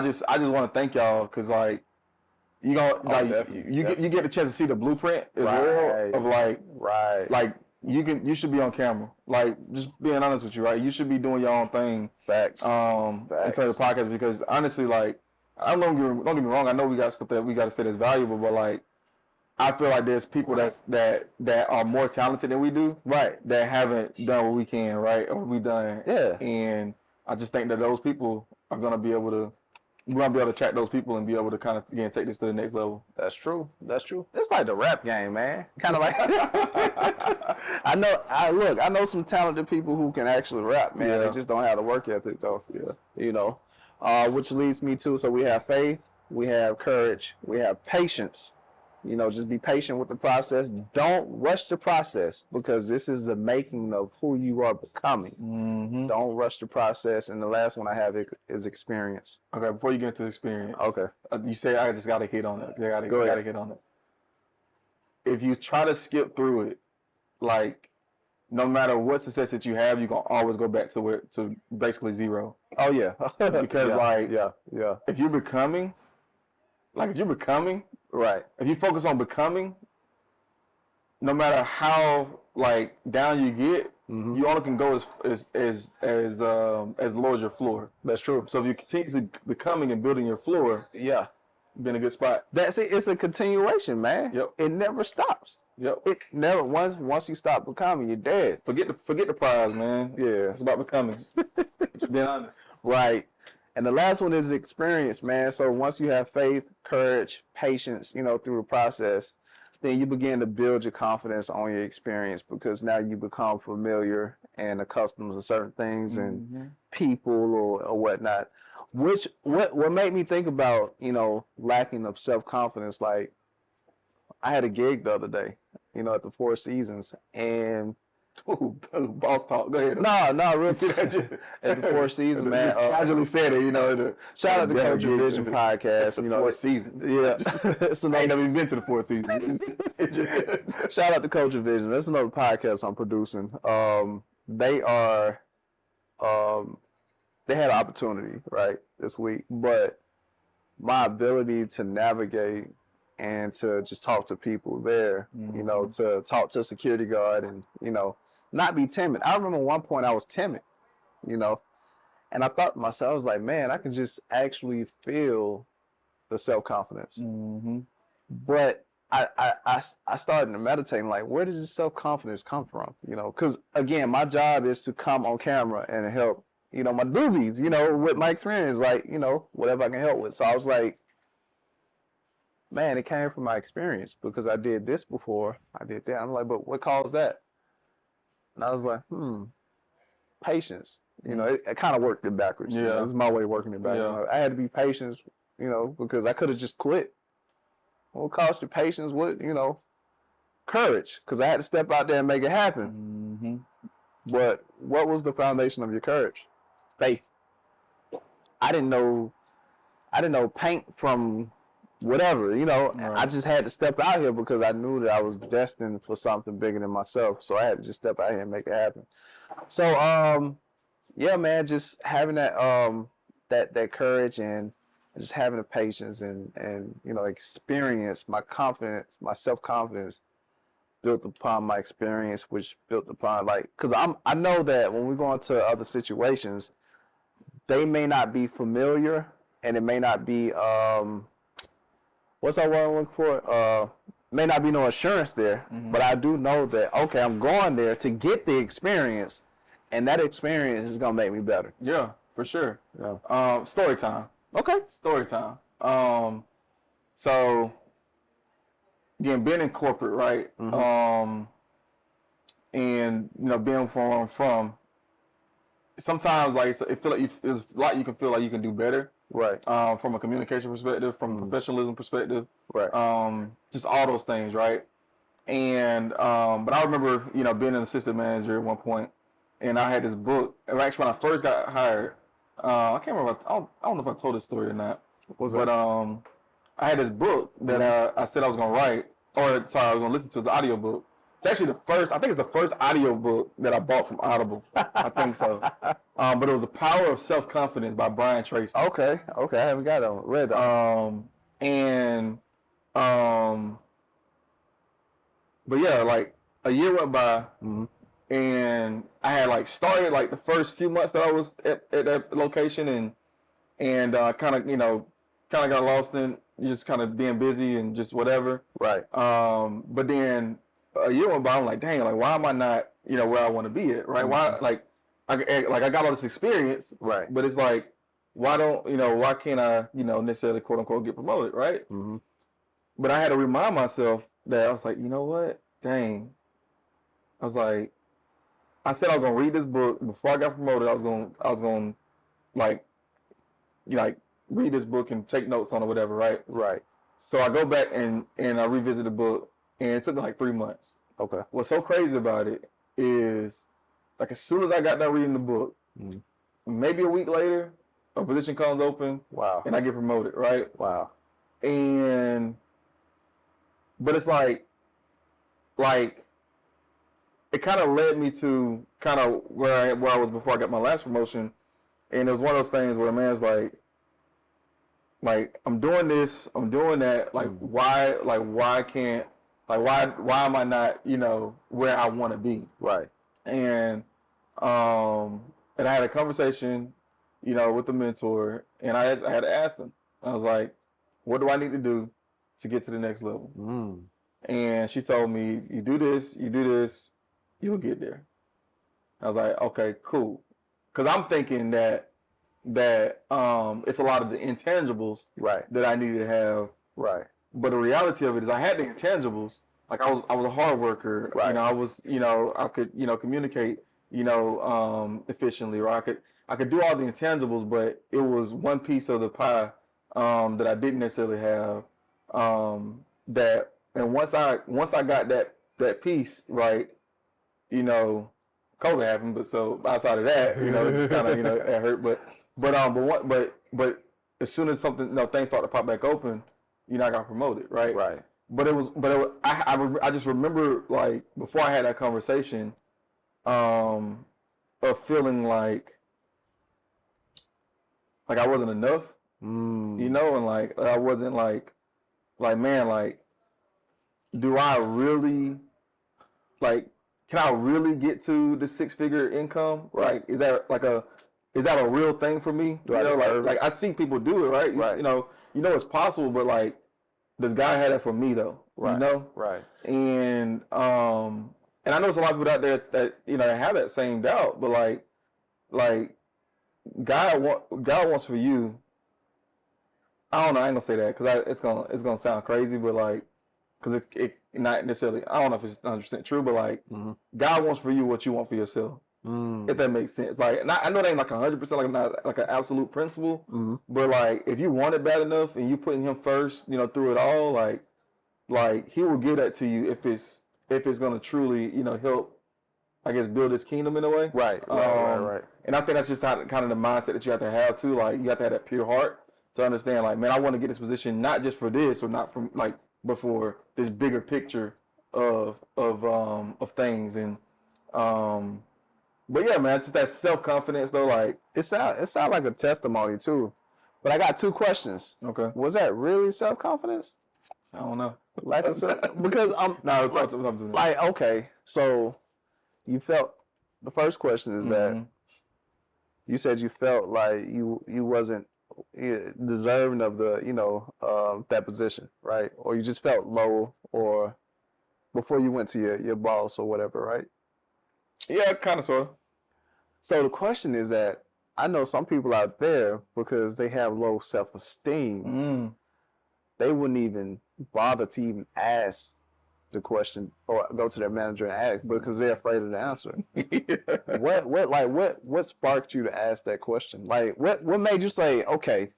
Speaker 2: just want to thank y'all, because like, you get the chance to see the blueprint as well of like you should be on camera. Like, just being honest with you, right? You should be doing your own thing.
Speaker 1: Facts.
Speaker 2: In terms of the podcast, because honestly, like, don't get me wrong, I know we got stuff that we got to say that's valuable, but like, I feel like there's people that are more talented than we do, right? That haven't done what we can, right? Or we done.
Speaker 1: Yeah.
Speaker 2: And I just think that those people are gonna be able to. We're going to be able to track those people and be able to kind of, again, take this to the next level.
Speaker 1: That's true. That's true. It's like the rap game, man. Kind of like, I know some talented people who can actually rap, man. Yeah. They just don't have the work ethic, though. Yeah. Which leads me to, so we have faith, we have courage, we have patience. Just be patient with the process. Don't rush the process, because this is the making of who you are becoming. Don't rush the process. And the last one I have is experience.
Speaker 2: Okay, before you get into experience.
Speaker 1: Okay.
Speaker 2: You say I just got to hit on it. I got to hit on it. If you try to skip through it, like, no matter what success that you have, you're going to always go back to basically zero.
Speaker 1: Oh, yeah.
Speaker 2: Because, if you're becoming, right. If you focus on becoming, no matter how like down you get, you only can go as low as your floor.
Speaker 1: That's true.
Speaker 2: So if you continue becoming and building your floor, be in a good spot.
Speaker 1: That's it. It's a continuation, man.
Speaker 2: Yep.
Speaker 1: It never stops.
Speaker 2: Yep.
Speaker 1: It never once you stop becoming, you're dead.
Speaker 2: Forget the prize, man. Yeah, it's about becoming. Being honest.
Speaker 1: Right. And the last one is experience, man. So once you have faith, courage, patience, through the process, then you begin to build your confidence on your experience, because now you become familiar and accustomed to certain things and people or whatnot. What made me think about, lacking of self-confidence, like, I had a gig the other day, at the Four Seasons, and
Speaker 2: boss talk. Go ahead.
Speaker 1: No, real at the Four Seasons, man.
Speaker 2: Just casually said it,
Speaker 1: Shout out to Coach Vision podcast.
Speaker 2: The Four Seasons.
Speaker 1: Yeah.
Speaker 2: So I ain't never even been to the Four Seasons.
Speaker 1: Shout out to Coach Vision. That's another podcast I'm producing. They had an opportunity, right, this week, but my ability to navigate and to just talk to people there, to talk to a security guard and, not be timid. I remember one point I was timid, And I thought to myself, I was like, man, I can just actually feel the self-confidence.
Speaker 2: Mm-hmm.
Speaker 1: But I started meditating, like, where does this self-confidence come from? You know, because, again, my job is to come on camera and help, you know, my doobies, you know, with my experience, like, you know, whatever I can help with. So I was like, man, it came from my experience because I did this before. I did that. I'm like, but what caused that? And I was like, patience. You know, it kind of worked it backwards.
Speaker 2: Yeah.
Speaker 1: You know, this is my way of working it backwards.
Speaker 2: Yeah.
Speaker 1: I had to be patient, you know, because I could have just quit. What cost you patience? What, you know, courage, because I had to step out there and make it happen.
Speaker 2: Mm-hmm.
Speaker 1: But what was the foundation of your courage? Faith. I didn't know paint from whatever, you know.
Speaker 2: Right.
Speaker 1: I just had to step out here because I knew that I was destined for something bigger than myself. So I had to just step out here and make it happen. So yeah, man, just having that that courage and just having the patience and you know, experience, my confidence, my self-confidence built upon my experience, which built upon, like, because I know that when we go into other situations, they may not be familiar and it may not be what's that word I'm looking for? May not be no assurance there, but I do know that, okay, I'm going there to get the experience, and that experience is gonna make me better.
Speaker 2: Yeah, for sure.
Speaker 1: Yeah.
Speaker 2: Story time.
Speaker 1: Okay.
Speaker 2: Story time. So again, being in corporate, right? And you know, being from where I'm from, sometimes like it feel like there's a lot you can feel like you can do better.
Speaker 1: Right.
Speaker 2: From a communication perspective, from a professionalism perspective.
Speaker 1: Right.
Speaker 2: Just all those things, right? And but I remember, you know, being an assistant manager at one point, and I had this book. Actually, when I first got hired, I can't remember. I don't know if I told this story or not. But I had this book that I said I was gonna write, or sorry, I was gonna listen to. It's an audiobook. It's actually I think it's the first audiobook that I bought from Audible. I think so. But it was The Power of Self-Confidence by Brian Tracy.
Speaker 1: Okay. I haven't got it. Read that.
Speaker 2: But yeah, like a year went by, and I had like started like the first few months that I was at that location, and kind of got lost in just kind of being busy and just whatever.
Speaker 1: Right.
Speaker 2: But then a year went by, I'm like, dang, like why am I not, you know, where I want to be at, right? Why, like I got all this experience,
Speaker 1: right?
Speaker 2: But it's like, why can't I, you know, necessarily quote unquote get promoted, right? But I had to remind myself that I was like, you know what, dang, I was like, I said I was gonna read this book before I got promoted. I was gonna like, you know, like read this book and take notes on it, whatever, right?
Speaker 1: Right.
Speaker 2: So I go back and I revisit the book, and it took me like 3 months.
Speaker 1: Okay.
Speaker 2: What's so crazy about it is, like, as soon as I got done reading the book, maybe a week later, a position comes open.
Speaker 1: Wow.
Speaker 2: And I get promoted, right?
Speaker 1: Wow.
Speaker 2: But it's like it kind of led me to kind of where I was before I got my last promotion, and it was one of those things where a man's like I'm doing this, I'm doing that, why am I not, you know, where I want to be?
Speaker 1: Right.
Speaker 2: And I had a conversation, you know, with the mentor, and I had to ask them. I was like, what do I need to do to get to the next level? And she told me, you do this, you'll get there. I was like, okay, cool. Because I'm thinking that it's a lot of the intangibles that I needed to have. Right. But the reality of it is I had the intangibles. Like I was a hard worker. Right. You know, I was, you know, I could, you know, communicate, you know, efficiently, or I could do all the intangibles, but it was one piece of the pie that I didn't necessarily have. And once I got that piece right, you know, COVID happened. But so outside of that, you know, it just kind of, you know, it hurt. But as soon as something, you know, things started to pop back open, you know, I got promoted, right? Right. But I just remember, like, before I had that conversation, of feeling like I wasn't enough, you know, and like I wasn't like man, like, do I really, like, can I really get to the 6-figure income? Right. Like, is that like is that a real thing for me?
Speaker 1: Do I
Speaker 2: you know,
Speaker 1: deserve
Speaker 2: like I see people do it, right?
Speaker 1: Right.
Speaker 2: You know it's possible, but like, does God have that for me though?
Speaker 1: Right.
Speaker 2: You know?
Speaker 1: Right.
Speaker 2: And I know there's a lot of people out there that you know have that same doubt, but like God wants for you. I don't know. I ain't gonna say that because it's gonna sound crazy, but like, because it not necessarily. I don't know if it's 100% true, but like, God wants for you what you want for yourself. If that makes sense. Like, I know that ain't like 100%, like not like an absolute principle, but like, if you want it bad enough and you putting Him first, you know, through it all, like He will give that to you if it's gonna truly, you know, help, I guess, build His kingdom in a way.
Speaker 1: Right.
Speaker 2: And I think that's just kind of the mindset that you have to have too. Like, you have to have that pure heart to understand, like, man, I want to get this position not just for this or not from like, but for this bigger picture of things. And but yeah, man, it's just that self-confidence though. Like,
Speaker 1: it sound like a testimony too. But I got 2 questions.
Speaker 2: okay,
Speaker 1: Was that really self-confidence?
Speaker 2: I don't know.
Speaker 1: Like I said, because I'm
Speaker 2: No,
Speaker 1: like, okay, so you felt, the first question is that you said you felt like you wasn't deserving of the, you know, that position, right? Or you just felt low, or before you went to your boss or whatever, right?
Speaker 2: Yeah, kind of, sort of.
Speaker 1: So the question is that I know some people out there, because they have low self-esteem, they wouldn't even bother to even ask the question or go to their manager and ask because they're afraid of the answer. What sparked you to ask that question? Like, what made you say, okay,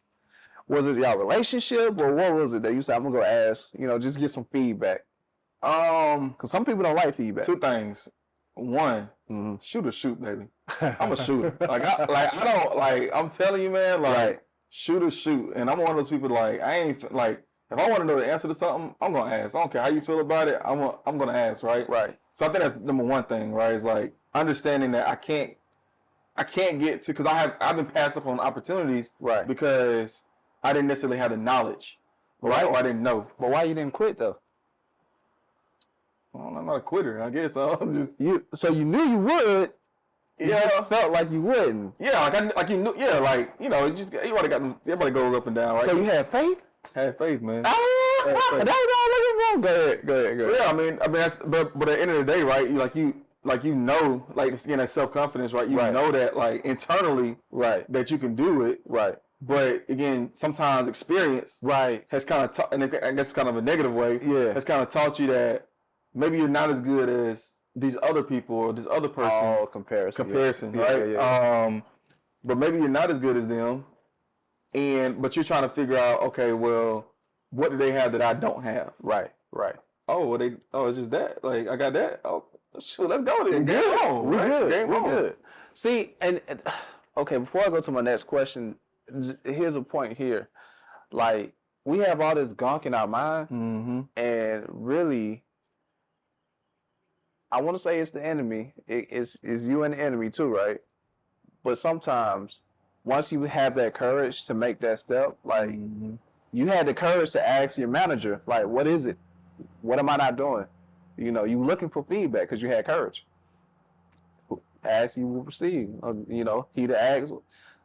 Speaker 1: was it y'all relationship, or what was it that you said, I'm gonna go ask, you know, just get some feedback? Because some people don't like feedback.
Speaker 2: 2 things. One, shoot or shoot, baby. I'm a shooter. I don't like. I'm telling you, man. Like, shoot or shoot. And I'm one of those people. Like, I ain't like. If I want to know the answer to something, I'm gonna ask. I don't care how you feel about it. I'm gonna ask, right?
Speaker 1: Right.
Speaker 2: So I think that's number one thing, right? Is like understanding that I can't get to, because I've been passed up on opportunities,
Speaker 1: Right.
Speaker 2: because I didn't necessarily have the knowledge, right? Or I didn't know.
Speaker 1: But why you didn't quit though?
Speaker 2: Well, I'm not a quitter, I guess. I'm just
Speaker 1: So you knew you would. You
Speaker 2: Yeah.
Speaker 1: just felt like you wouldn't.
Speaker 2: yeah, like you knew, yeah, like you know, everybody goes up and down, right?
Speaker 1: So you had faith?
Speaker 2: Have faith, man.
Speaker 1: Go ahead.
Speaker 2: Yeah, I mean, that's, but at the end of the day, right? You know, like again, that self confidence, right? You know that, like, internally,
Speaker 1: Right.
Speaker 2: that you can do it,
Speaker 1: Right.
Speaker 2: but again, sometimes experience,
Speaker 1: Right.
Speaker 2: has kind of and I guess kind of a negative way,
Speaker 1: Yeah.
Speaker 2: has kind of taught you that maybe you're not as good as these other people or this other person.
Speaker 1: Oh, comparison,
Speaker 2: right?
Speaker 1: Yeah.
Speaker 2: But maybe you're not as good as them, but you're trying to figure out, okay, well, what do they have that I don't have?
Speaker 1: Right.
Speaker 2: Oh, well, it's just that. Like, I got that. Oh, shoot, let's go then. Game on,
Speaker 1: We
Speaker 2: right?
Speaker 1: good.
Speaker 2: Game
Speaker 1: We
Speaker 2: on.
Speaker 1: good. See, and okay, before I go to my next question, here's a point here. Like, we have all this gunk in our mind, and really, I want to say it's the enemy. It's you and the enemy too, right? But sometimes, once you have that courage to make that step, like, you had the courage to ask your manager, like, what is it? What am I not doing? You know, you looking for feedback because you had courage. Ask, you will receive. You know, he that asks.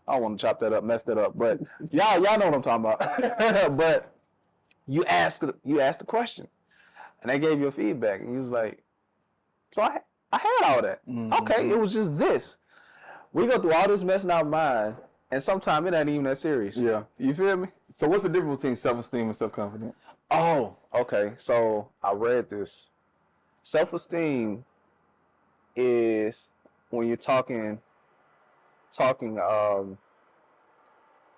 Speaker 1: I don't want to chop that up, mess that up, but y'all know what I'm talking about. But you asked the question, and they gave you a feedback, and you was like, so I had all that. Okay, it was just this. We go through all this mess in our mind, and sometimes it ain't even that serious.
Speaker 2: Yeah.
Speaker 1: You feel me?
Speaker 2: So what's the difference between self-esteem and self-confidence?
Speaker 1: Oh, okay. So I read this. Self-esteem is when you're talking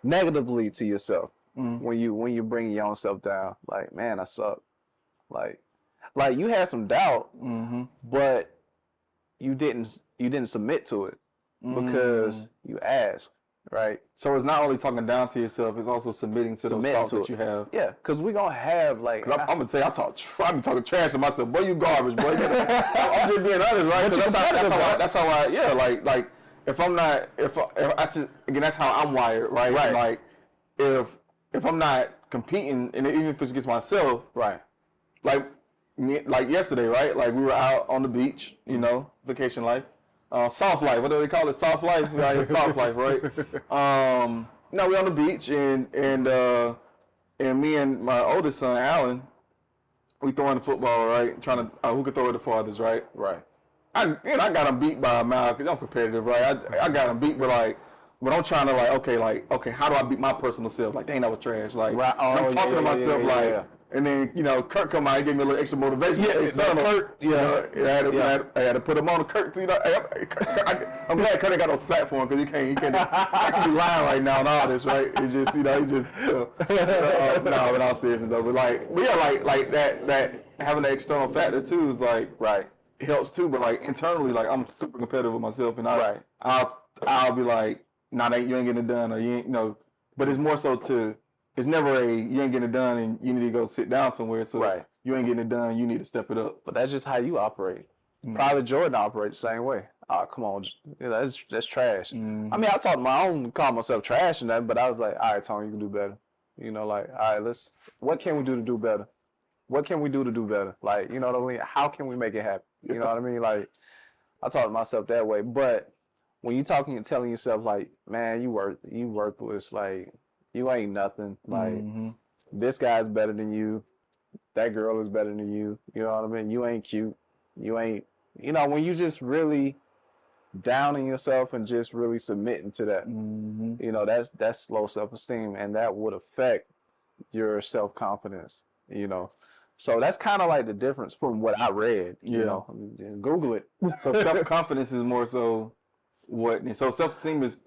Speaker 1: negatively to yourself. When you bring your own self down, like, man, I suck. Like you had some doubt, but you didn't submit to it because you asked. Right.
Speaker 2: So it's not only talking down to yourself; it's also submitting to those thoughts that you have.
Speaker 1: Yeah, because we're gonna have, like,
Speaker 2: Cause I'm gonna say I be talking trash to myself. Boy, you garbage, boy. I'm just being honest, right? That's how I yeah. Like if I'm not, that's how I'm wired, right?
Speaker 1: Right.
Speaker 2: Like if I'm not competing, and even if it's against myself,
Speaker 1: right.
Speaker 2: Like yesterday, right? Like we were out on the beach, you know, vacation life, soft life. What do they call it? Soft life. We out here soft life, right? No, we on the beach and me and my oldest son Alan, we throwing the football, right? Trying to who could throw it the farthest, right?
Speaker 1: Right.
Speaker 2: I got him beat by a mile because I'm competitive, right? I got him beat, but I'm trying to okay, how do I beat my personal self? Like, dang, that was trash. Like,
Speaker 1: Right.
Speaker 2: I'm talking to myself
Speaker 1: yeah.
Speaker 2: and then Kurt come out and give me a little extra motivation.
Speaker 1: Yeah, that's Kurt. Yeah.
Speaker 2: I had to put him on the Kurt. I'm glad Kurt ain't got no platform because he can't. I can be lying right now and all this, right? It's just he just. No, in all seriousness though, but like that having that external factor too is like
Speaker 1: Right.
Speaker 2: helps too. But like internally, like I'm super competitive with myself, and
Speaker 1: Right.
Speaker 2: I'll be like, nah, you ain't getting it done, or you ain't, But it's more so it's never you ain't getting it done and you need to go sit down somewhere. So
Speaker 1: Right.
Speaker 2: you ain't getting it done, you need to step it up.
Speaker 1: But that's just how you operate. Probably Jordan operates the same way. Oh, come on. That's trash. I mean, I don't call myself trash and that, but I was like, all right, Tony, you can do better. All right, what can we do to do better? What can we do to do better? Like, you know what I mean? How can we make it happen? You know what I mean? Like, I talk to myself that way. But when you talking and telling yourself like, man, you worthless, like, you ain't nothing. Like, this guy's better than you. That girl is better than you. You know what I mean? You ain't cute. You ain't, when you just really downing yourself and just really submitting to that, that's low self-esteem, and that would affect your self-confidence, So that's kind of like the difference from what I read, Google it.
Speaker 2: So self-confidence is more so what? So self-esteem is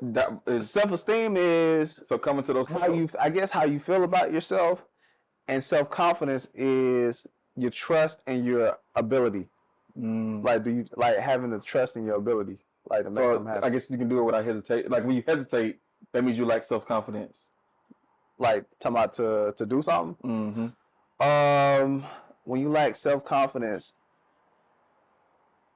Speaker 1: self-esteem is
Speaker 2: so coming to those
Speaker 1: how you feel about yourself, and self-confidence is your trust and your ability. Like, do you like having the trust in your ability, like to make something happen?
Speaker 2: I guess you can do it without hesitate. Like when you hesitate, that means you lack self-confidence.
Speaker 1: Like talking about to do something. When you lack self-confidence,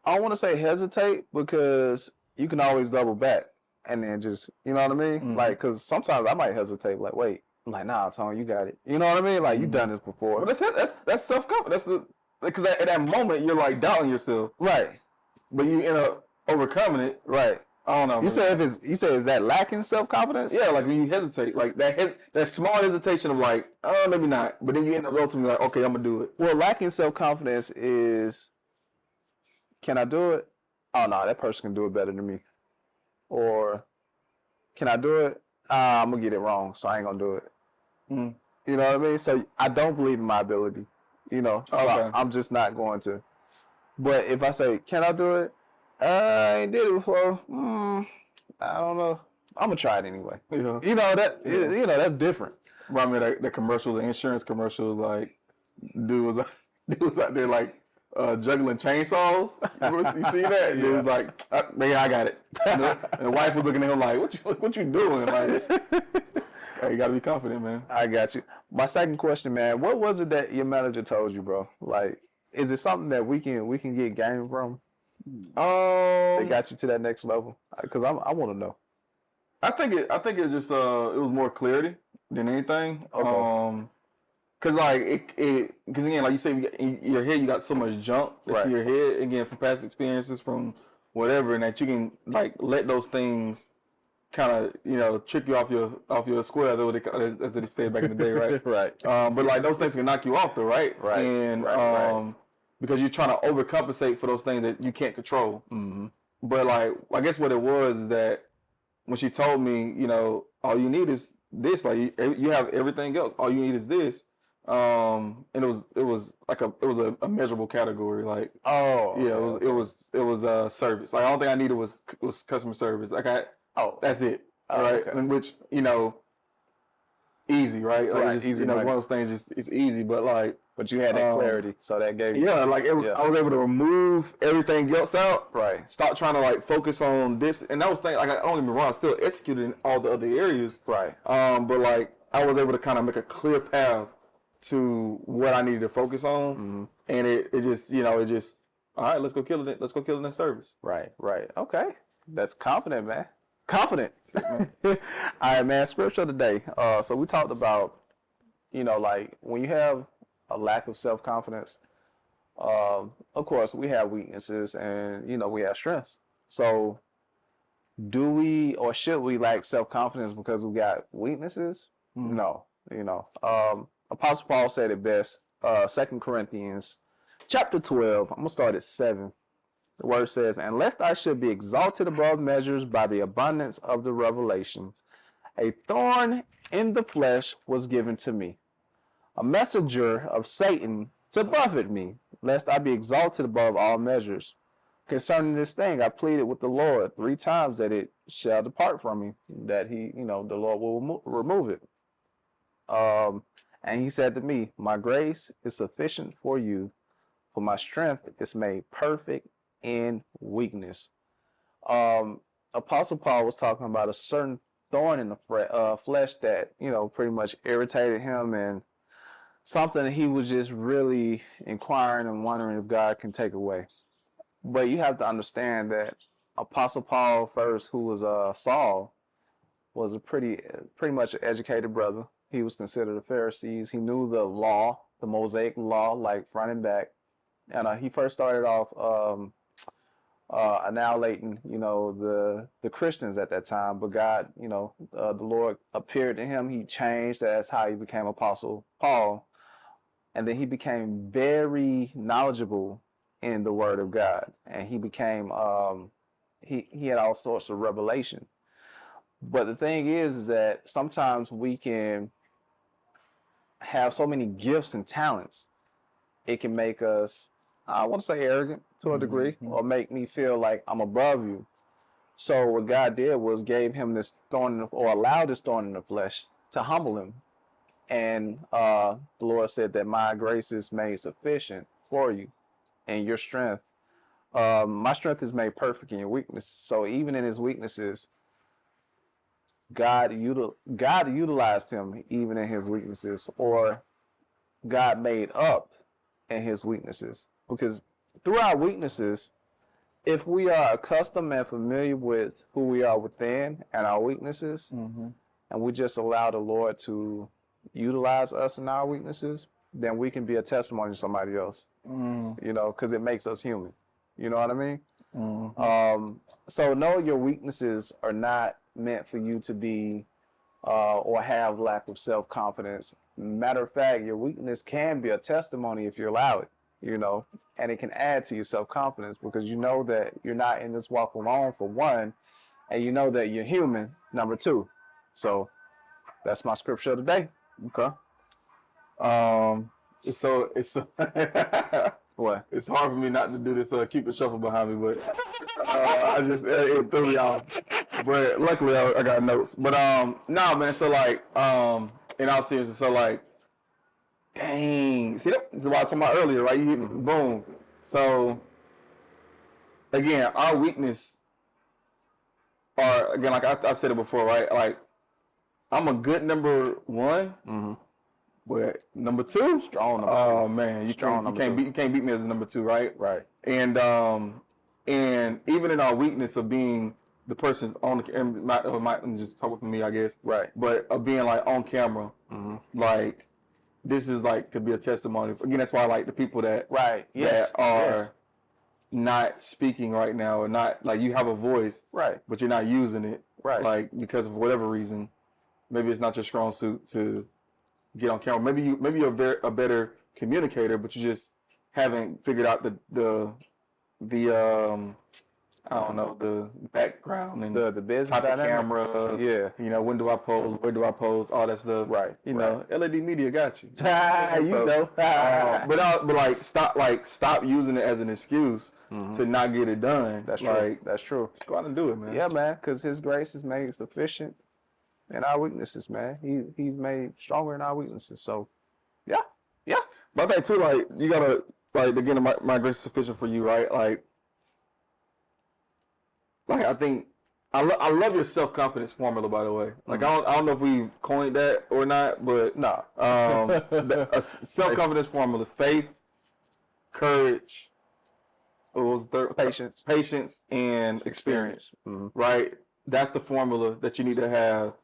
Speaker 1: I don't want to say hesitate because you can always double back and then just, you know what I mean? Like, because sometimes I might hesitate, like, wait, I'm like, nah, Tony, you got it. You know what I mean? Like, you've done this before.
Speaker 2: But that's self-confidence. Because at that moment, you're like doubting yourself.
Speaker 1: Right.
Speaker 2: But you end up overcoming it.
Speaker 1: Right.
Speaker 2: I don't know.
Speaker 1: You say is that lacking self-confidence?
Speaker 2: Yeah, like when you hesitate, like that small hesitation of like, oh, maybe not. But then you end up ultimately like, okay, I'm going to do it.
Speaker 1: Well, lacking self-confidence is, can I do it? Oh, no, that person can do it better than me. Or, can I do it? I'm going to get it wrong, so I ain't going to do it. You know what I mean? So I don't believe in my ability. So
Speaker 2: okay.
Speaker 1: I'm just not going to. But if I say, can I do it? I ain't did it before. I don't know. I'm gonna try it anyway. That's different.
Speaker 2: Well, I mean, the commercials, the insurance commercials, like dude was out there like juggling chainsaws. You see that? It was like, man, I got it. And the wife was looking at him like, what you doing? Like, hey, you gotta be confident, man.
Speaker 1: I got you. My second question, man, what was it that your manager told you, bro? Like, is it something that we can get game from? They got you to that next level? Because I want to know.
Speaker 2: I think it just it was more clarity than anything.
Speaker 1: Okay.
Speaker 2: Cause like because again, like you say, in your head you got so much junk that's in your head again from past experiences, from whatever, and that you can like let those things kind of trick you off your square, as they said back in the day, right?
Speaker 1: Right.
Speaker 2: But like those things can knock you off, though, right?
Speaker 1: Right.
Speaker 2: And because you're trying to overcompensate for those things that you can't control. But like, I guess what it was is that when she told me, all you need is this. Like you have everything else. All you need is this. And it was a measurable category. Like it was service. Like the only thing I needed was customer service. Like that's it. All right.
Speaker 1: Okay.
Speaker 2: And which easy, right? Like
Speaker 1: easy.
Speaker 2: One of those things it's easy, but like.
Speaker 1: But you had that clarity, so that gave you.
Speaker 2: Yeah, like it was. I was able to remove everything else out.
Speaker 1: Right.
Speaker 2: Stop trying to like focus on this, and that was thing. Like I don't get me wrong, I still executed in all the other areas.
Speaker 1: Right.
Speaker 2: But like I was able to kind of make a clear path to what I needed to focus on, and it just all right. Let's go kill it. Let's go kill it in service.
Speaker 1: Right. Okay. That's confident, man. Confident. All right, man. Scripture today. So we talked about, like when you have a lack of self-confidence, of course we have weaknesses and we have strengths. So do we or should we lack self-confidence because we got weaknesses? No. Apostle Paul said it best. 2 Corinthians chapter 12. I'm going to start at 7. The word says, "And lest I should be exalted above measures by the abundance of the revelation, a thorn in the flesh was given to me, a messenger of Satan to buffet me, lest I be exalted above all measures. Concerning this thing, I pleaded with the Lord 3 times that it shall depart from me, that the Lord will remove it. And he said to me, my grace is sufficient for you, for my strength is made perfect in weakness." Apostle Paul was talking about a certain thorn in the flesh that, pretty much irritated him, and something that he was just really inquiring and wondering if God can take away. But you have to understand that Apostle Paul first, who was Saul, was a pretty much an educated brother. He was considered a Pharisee. He knew the law, the Mosaic law, like front and back. And he first started off annihilating, the Christians at that time. But God, the Lord appeared to him. He changed. That's how he became Apostle Paul. And then he became very knowledgeable in the Word of God. And he became, he had all sorts of revelation. But the thing is that sometimes we can have so many gifts and talents, it can make us, I want to say arrogant to a degree, or make me feel like I'm above you. So what God did was gave him this thorn, or allowed this thorn in the flesh to humble him. And the Lord said that my grace is made sufficient for you, and your strength. My strength is made perfect in your weakness. So even in his weaknesses, God utilized him even in his weaknesses, or God made up in his weaknesses. Because through our weaknesses, if we are accustomed and familiar with who we are within and our weaknesses, and we just allow the Lord to utilize us in our weaknesses, then we can be a testimony to somebody else, because it makes us human. You know what I mean? So know your weaknesses are not meant for you to be or have lack of self-confidence. Matter of fact, your weakness can be a testimony if you allow it, and it can add to your self-confidence, because you know that you're not in this walk alone, for one, and you know that you're human, number 2. So that's my scripture today.
Speaker 2: Okay. It's what? It's hard for me not to do this Cupid shuffle behind me, but I just it threw me off. But luckily I got notes. But no, man. So like in all seriousness, so like, dang. See, that's what I was talking about earlier, right? You hit me, boom. So again, our weakness are, again, like I've said it before, right? Like, I'm a good number 1. But number 2,
Speaker 1: strong.
Speaker 2: Oh man, you can't beat me as a number 2, right?
Speaker 1: Right.
Speaker 2: And even in our weakness of being the person on the, and might just talk for me, I guess.
Speaker 1: Right.
Speaker 2: But of being like on camera, like this is like could be a testimony. Again, that's why I like the people that that are not speaking right now, or not, like, you have a voice,
Speaker 1: right,
Speaker 2: but you're not using it,
Speaker 1: right,
Speaker 2: like because of whatever reason. Maybe it's not your strong suit to get on camera. Maybe you're a better communicator, but you just haven't figured out the I don't know, the background and
Speaker 1: the business
Speaker 2: type of
Speaker 1: dynamic.
Speaker 2: Camera.
Speaker 1: Yeah.
Speaker 2: When do I pose? Where do I pose? All that stuff.
Speaker 1: Right.
Speaker 2: LED Media got you. But stop using it as an excuse to not get it done.
Speaker 1: That's true. That's true.
Speaker 2: Just go out and do it, man.
Speaker 1: Yeah, man. Because His grace is made sufficient in our weaknesses, man. He's made stronger in our weaknesses. So, yeah.
Speaker 2: But I think too, like, you gotta, like, again, my grace is sufficient for you, right? Like I think I love your self-confidence formula, by the way. Like, I don't know if we've coined that or not, but
Speaker 1: no.
Speaker 2: A self-confidence formula: faith, courage, what was the third? Patience, and experience. Right? That's the formula that you need to have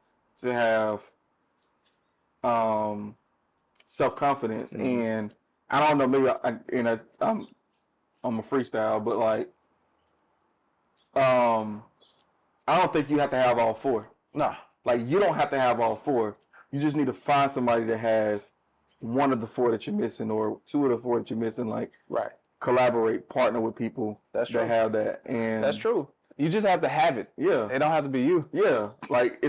Speaker 2: self-confidence. And I don't know, maybe I'm a freestyle, but like, I don't think you have to have all four.
Speaker 1: Nah.
Speaker 2: Like, you don't have to have all four. You just need to find somebody that has one of the four that you're missing or two of the four that you're missing. Like,
Speaker 1: Right.
Speaker 2: collaborate, partner with people
Speaker 1: That's true.
Speaker 2: that have that. And
Speaker 1: That's true. You just have to have it.
Speaker 2: Yeah.
Speaker 1: It don't have to be you.
Speaker 2: Yeah. Like,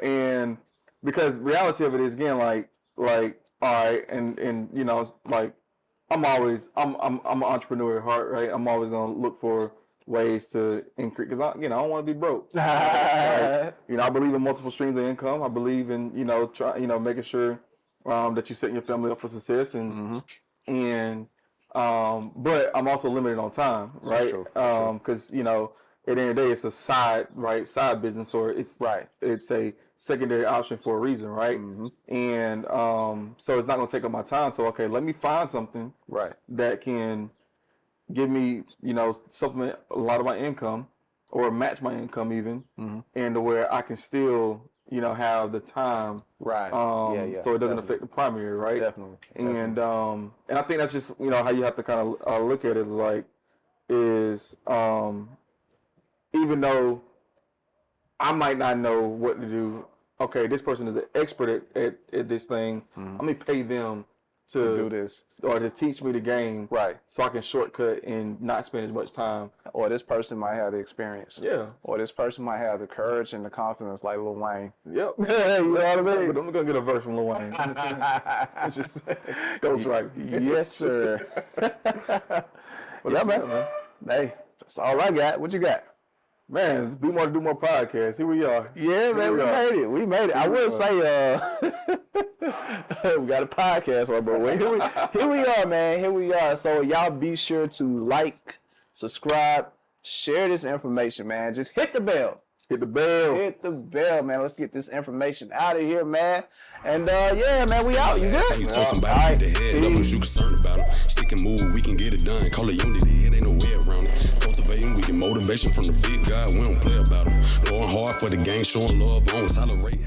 Speaker 2: and because reality of it is, again, like, all right, and you know, like, I'm an entrepreneur at heart, right? I'm always going to look for ways to increase, because I don't want to be broke. Like, you know, I believe in multiple streams of income. I believe in, making sure that you're setting your family up for success, and but I'm also limited on time, right? Because at the end of the day, it's a side business, or it's a secondary option for a reason, right? And so it's not going to take up my time. So okay, let me find something that can give me, supplement a lot of my income, or match my income even, and to where I can still, have the time, so it doesn't affect the primary, right?
Speaker 1: Definitely.
Speaker 2: And I think that's just how you have to kind of look at it, even though I might not know what to do, okay, this person is an expert at this thing. Let me pay them to
Speaker 1: do this,
Speaker 2: or to teach me the game,
Speaker 1: right?
Speaker 2: So I can shortcut and not spend as much time.
Speaker 1: Or this person might have the experience, or this person might have the courage and the confidence, like Lil Wayne.
Speaker 2: Yep.
Speaker 1: You know what I mean?
Speaker 2: But I'm gonna get a verse from Lil Wayne. It's just goes right.
Speaker 1: Yes, sir.
Speaker 2: Yeah, man.
Speaker 1: Hey, that's all I got. What you got?
Speaker 2: Man, it's Be More to Do More podcast. Here we are.
Speaker 1: Yeah, man, we made it. I will say, we got a podcast on, but here we are, man. Here we are. So y'all be sure to like, subscribe, share this information, man. Just hit the bell.
Speaker 2: Hit the bell.
Speaker 1: Hit the bell, man. Let's get this information out of here, man. And yeah, man, we out. You good?
Speaker 3: Time you told somebody keep their head up, cause you concerned about them. Stick and move, we can get it done. Call it unity, it ain't no way around it. Cultivating, we get motivation from the big guy. We don't play about them. Going hard for the game, showing love, on tolerate.